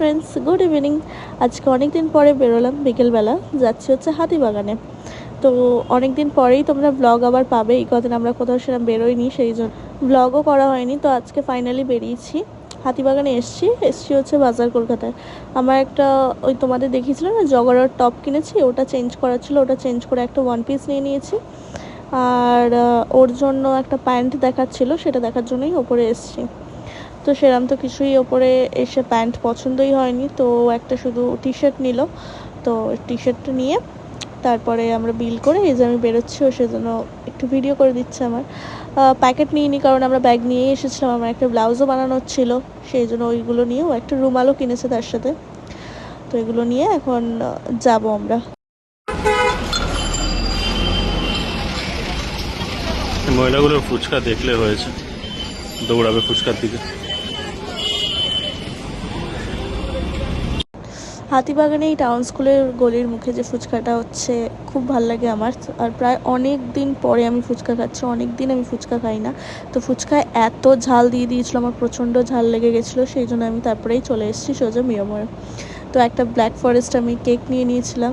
Friends, good evening. আজকে অনেক দিন পরে বেরোলাম, বিকেলবেলা যাচ্ছি হচ্ছে হাতিবাগানে। তো অনেক দিন পরেই তোমরা ব্লগ আবার পাবে। এই কদিন আমরা কোথাও সেরকম বেরোইনি, সেই জন্য ব্লগও করা হয়নি। তো আজকে ফাইনালি বেরিয়েছি, হাতিবাগানে এসছি হচ্ছে বাজার কলকাতায়। আমার একটা ওই তোমাদের দেখিয়েছিল না জগরার টপ কিনেছি, ওটা চেঞ্জ করার ছিল, ওটা চেঞ্জ করে একটা ওয়ান পিস নিয়ে নিয়েছি। আর ওর জন্য একটা প্যান্ট দেখাচ্ছিল, সেটা দেখার জন্যই ওপরে এসছি। তো সেরকম তো কিছুই ওপরে এসে প্যান্ট পছন্দই হয়নি, তো একটা শুধু টি শার্ট নিল। তো টি শার্টটা নিয়ে তারপরে আমরা বিল করে এই যে আমি বেরোচ্ছি, ও সেজন্য একটু ভিডিও করে দিচ্ছে। আমার প্যাকেট নিইনি, কারণ আমরা ব্যাগ নিয়েই এসেছিলাম। আমার একটা ব্লাউজও বানানোর ছিল, সেই জন্য ওইগুলো নিয়েও একটা রুমালও কিনেছে তার সাথে। তো এগুলো নিয়ে এখন যাব আমরা। মহিলাগুলোর ফুচকা দেখলে হয়েছে, দৌড়াবে ফুচকার দিকে। হাতিবাগানে এই টাউন স্কুলের গলির মুখে যে ফুচকাটা হচ্ছে, খুব ভাল লাগে আমার। আর প্রায় অনেক দিন পরে আমি ফুচকা খাচ্ছি, অনেক দিন আমি ফুচকা খাই না। তো ফুচকায় এত ঝাল দিয়ে দিয়েছিলো, আমার প্রচণ্ড ঝাল লেগে গেছিলো, সেই জন্য আমি তারপরেই চলে এসেছি সোজা মিরমোড়ে। তো একটা ব্ল্যাক ফরেস্ট আমি কেক নিয়ে নিয়েছিলাম,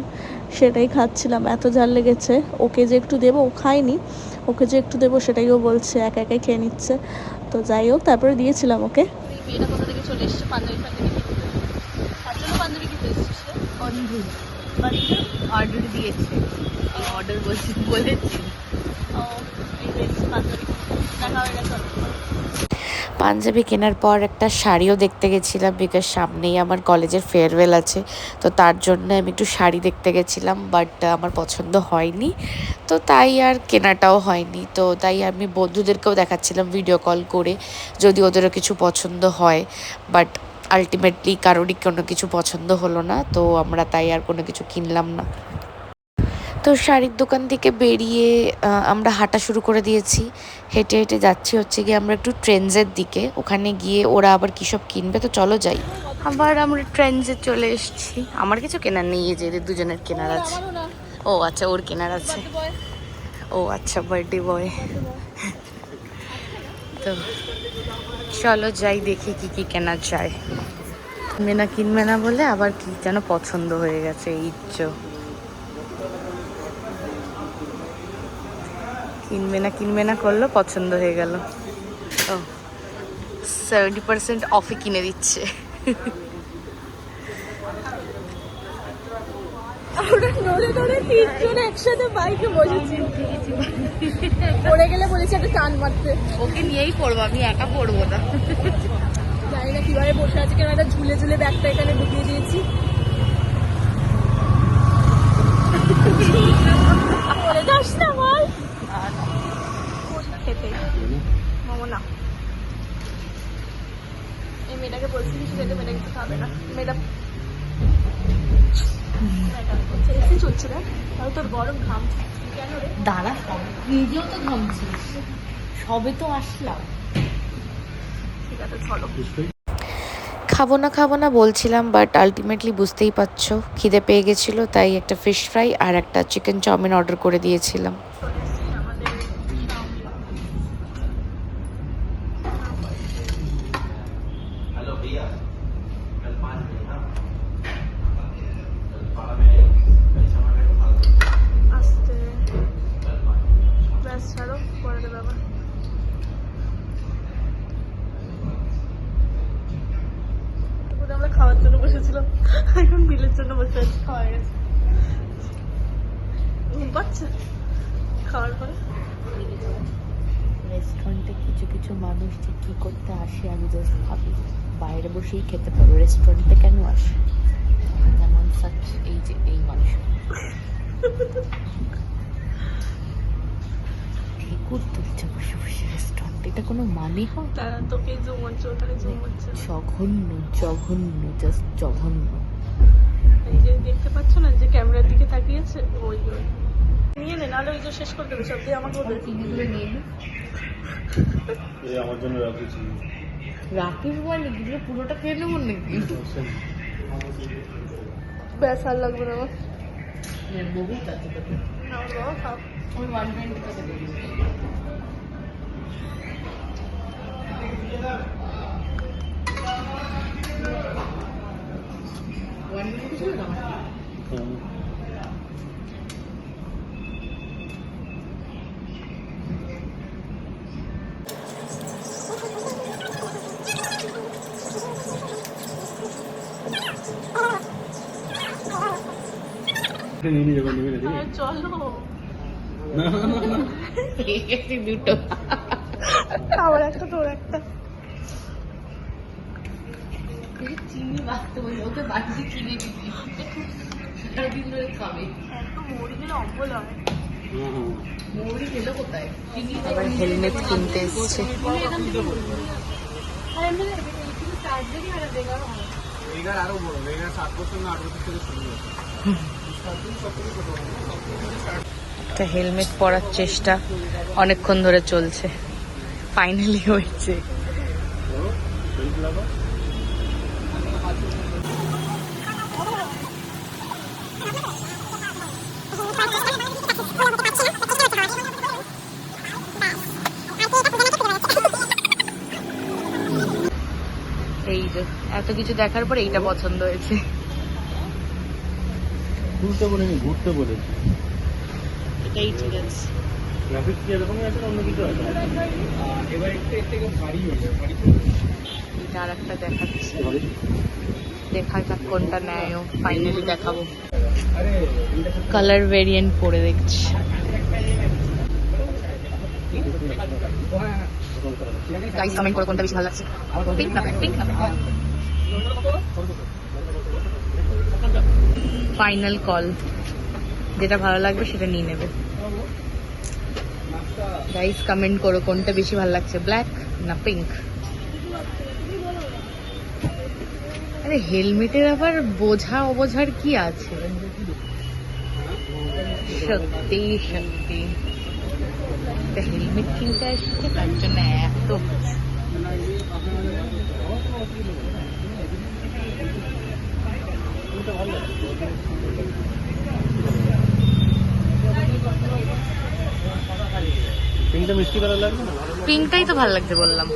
সেটাই খাচ্ছিলাম, এত ঝাল লেগেছে। ওকে যে একটু দেবো, ও খায়নি, ওকে যে একটু দেবো সেটাই ও বলছে, একা একাই খেয়ে নিচ্ছে। তো যাই হোক, তারপরে দিয়েছিলাম ওকে। মেয়েটা কোথা থেকে চলে এসছে, পাঞ্জাবি পাঞ্জাবি খেতে এসেছে। অর্ডার দিয়েছে, অর্ডার বলেছি। পাঞ্জাবি কেনার পর একটা শাড়িও দেখতে গেছিলাম, বিকজ সামনেই আমার কলেজের ফেয়ারওয়েল আছে। তো তার জন্য আমি একটু শাড়ি দেখতে গেছিলাম, বাট আমার পছন্দ হয়নি, তো তাই আর কেনাটাও হয়নি। তো তাই আমি বন্ধুদেরকেও দেখাচ্ছিলাম ভিডিও কল করে, যদি ওদেরও কিছু পছন্দ হয়, বাট আলটিমেটলি কারোরই কোনো কিছু পছন্দ হলো না। তো আমরা তাই আর কোনো কিছু কিনলাম না। তো শাড়ির দোকান থেকে বেরিয়ে আমরা হাঁটা শুরু করে দিয়েছি। হেঁটে হেঁটে যাচ্ছি হচ্ছে গিয়ে আমরা একটু ট্রেন্ডসের দিকে, ওখানে গিয়ে ওরা আবার কী সব কিনবে, তো চলো যাই। আবার আমরা ট্রেন্ডসে চলে এসেছি। আমার কিছু কেনার নেই, এই যে এদের দুজনের কেনার আছে। ও আচ্ছা, ওর কেনার আছে। ও আচ্ছা, বার্থডে বয়। তো চলো যাই, দেখি কি কি কেনা যায়। কিনবে না বলে আবার কি যেন পছন্দ হয়ে গেছে। এই ইচ্ছো কিনবে না করলো, পছন্দ হয়ে গেল। ও 70% অফে কিনে দিচ্ছে। একসাথে বাইকে বসেছি, পড়ে গেলে বলেছি একটা টান মারতে। ওকে নিয়েই পড়বো, আমি একা পড়বো না। জানি না কিভাবে বসে আছে, কেন একটা ঝুলে ঝুলে ব্যাগটা এখানে ঢুকিয়ে দিয়েছি। পড়ে যাস না বল। খেতে মোমো না, এই মেয়েটাকে বলছি কিছু খেতে, মেয়েটা কিছু খাবে না। মেয়েটা এসে চলছে না, তাও তোর গরম ঘাম কেন রে? দাঁড়া, নিজেও তো ঘামছিস, সবে তো আসলাম। ঠিক আছে চলো। খাবো না বলছিলাম, বাট আলটিমেটলি বুঝতেই পারছো খিদে পেয়ে গেছিলো, তাই একটা ফিশ ফ্রাই আর একটা চিকেন চাউমিন অর্ডার করে দিয়েছিলাম। আমরা খাওয়ার জন্য বসেছিলাম, এখন বিলের জন্য বসে আছি। খাওয়া গেছে, ঘুম পাচ্ছে খাওয়ার পরে। রেস্টুরেন্টে কিছু কিছু মানুষ যে কী করতে আসে আমি জাস্ট ভাবি, বাইরে বসেই খেতে পারো, রেস্টুরেন্টে কেন আসে? যেমন সাচ এই যে এই মানুষ ঠেকুর তুলছে বসে বসে রেস্টুরেন্টে, এটা কোনো মানে হয়? তারা তোকে জুম হচ্ছে, ওখানে জুম হচ্ছে। জঘন্য জঘন্য, জাস্ট জঘন্য। এই যে দেখতে পাচ্ছ না যে ক্যামেরার দিকে তাকিয়েছে, ওই নিয়ে নে, নাহলে ওই যে শেষ করে দেবে সব দিয়ে। আমাকে ওদের চিনিগুলো নিয়ে নি, আমার জন্য রাখিস রাকিব বলে এগুলো পুরোটা খেয়ে নেবো নাকি? ব্যাস আর লাগবে না আমার। বহু কাছে আমার বাবা খাও। ওই 120 টাকা দেবে। চলো দুটো আমার একটা তোর একটা। চিনি বাঁচতে বলি, ওকে বাড়িতে কিনে দিবি, সারাদিন ধরে খাবে। মৌরি গেলে অম্বল হয়। মৌরি খেলো কোথায়? আবার হেলমেট কিনতে এসছে। একটা হেলমেট পরার চেষ্টা অনেকক্ষণ ধরে চলছে, ফাইনালি হয়েছে। এই যে এত কিছু দেখার পর এইটা পছন্দ হয়েছে। ঘুরতে বলিনি, ঘুরতে বলেছি। এটাই ঠিক আছে। গ্রাফিক্স কি এরকমই আছে, অন্য কিছু আছে? এবার একটু ভারী হয়েছে, ভারী। এটা আর একটা দেখাচ্ছি, দেখা যাক কোনটা নেয় ও, ফাইনালি দেখাবো। কালার ভেরিয়েন্ট পরে দেখছি। গাইস কমেন্ট করে কোনটা বেশি ভালো লাগছে, পিঙ্ক না পিঙ্ক না। ফাইনাল কল, যেটা ভালো লাগবে সেটা নিয়ে নেবে। গাইস কমেন্ট করো কোনটা বেশি ভালো লাগছে, ব্ল্যাক না পিঙ্ক। আরে হেলমেটের আবার বোঝা অবোঝার কি আছে, সত্যি সত্যি হেলমেট কিনতে আসছে তার জন্য এত পিঙ্কটা মিষ্টি কালার লাগবে না? পিঙ্কটাই তো ভালো লাগছে বললাম।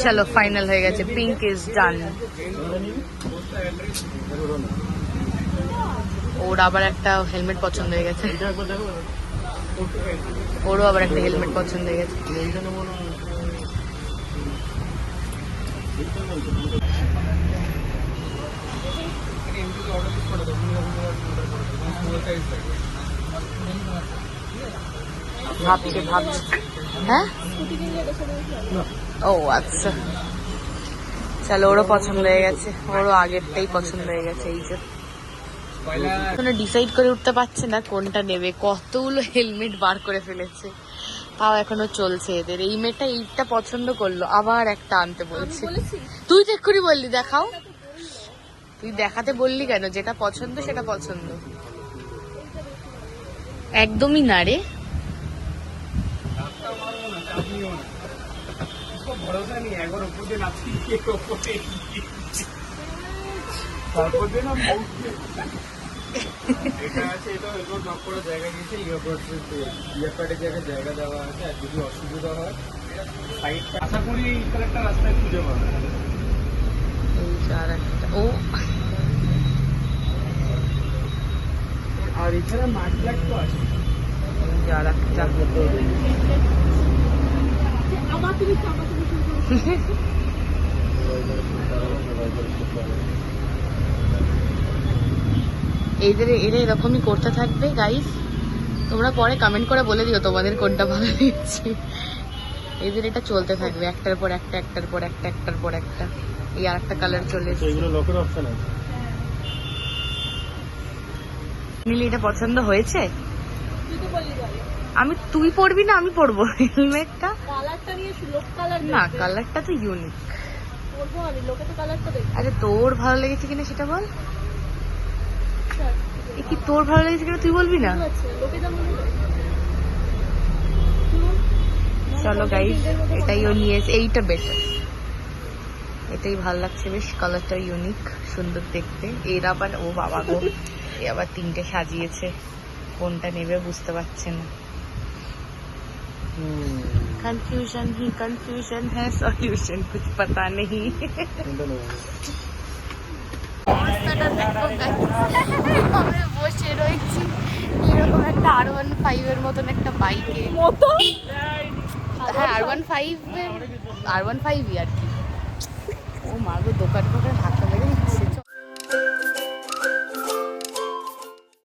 চলো ফাইনাল হয়ে গেছে, পিঙ্ক ইজ ডান। ওর আবার একটা হেলমেট পছন্দ হয়ে গেছে, ওরও আবার একটা হেলমেট পছন্দ হয়ে গেছে। ভাবছে ভাবছে, হ্যাঁ ও আচ্ছা চলো, ওরও পছন্দ হয়ে গেছে, ওরও আগেরটাই পছন্দ হয়ে গেছে। এই যে এখনো ডিসাইড করে উঠতে পারছে না কোনটা নেবে, কতগুলো হেলমেট বার করে ফেলেছে, তাও এখনো চলছে এদের। এই মেয়েটা এইটা পছন্দ করলো, আবার একটা আনতে বলছে। তুই তো এক্ষুনি বললি দেখাও, তুই দেখাতে বললি কেন? যেটা পছন্দ সেটা পছন্দ। একদমই না রে, এটা আছে, এটা এরপর নক করার জায়গা দিয়েছে, ইয়ারপাডের জায়গায় জায়গা দেওয়া আছে। আর যদি অসুবিধা হয় সাইডটা আশা করি এইখানে একটা রাস্তায় খুঁজে পাবে। ও আর এছাড়া মাঠ ব্ল্যাক তো আছে। এরা এরকমই করতে থাকবে গাইস, তোমরা পরে কমেন্ট করে বলে দিও তোমাদের কোনটা ভালো লেগেছে। এদের এটা চলতে থাকবে, একটার পর একটা, একটার পর একটা, একটার পর একটা। এই আর একটা কালার চলে এসেছে। এগুলো লকের অপশন আছে। মিলি এটা পছন্দ হয়েছে? আমি তুই পরবি না আমি পরবো হেলমেটটা? কালারটা নিয়ে লোক কালার না, কালারটা তো ইউনিক। পরবো আমি, লোকে তো কালারটা দেখবে। আরে তোর ভালো লেগেছে কিনা সেটা বল। এ কি তোর ভালো লেগেছে কিনা তুই বলবি না? লোকে যেমন চলো গাইস, এটাই ও নিয়ে এসে, এইটা বেটার, এটাই ভালো লাগছে বেশ, কালারটা ইউনিক, সুন্দর দেখতে। এর আবার ও বাবা গো, এ আবার তিনটে সাজিয়েছে, কোনটা নেবে বুঝতে পারছে না। कंफ्यूजन ही कंफ्यूजन है, सॉल्यूशन कुछ पता नहीं। অবস্থাটা দেখো আমরা বসে রয়েছি এরকম একটা R15 মতন একটা বাইকে হ্যাঁ R15 আর কি ও মারবো দোকান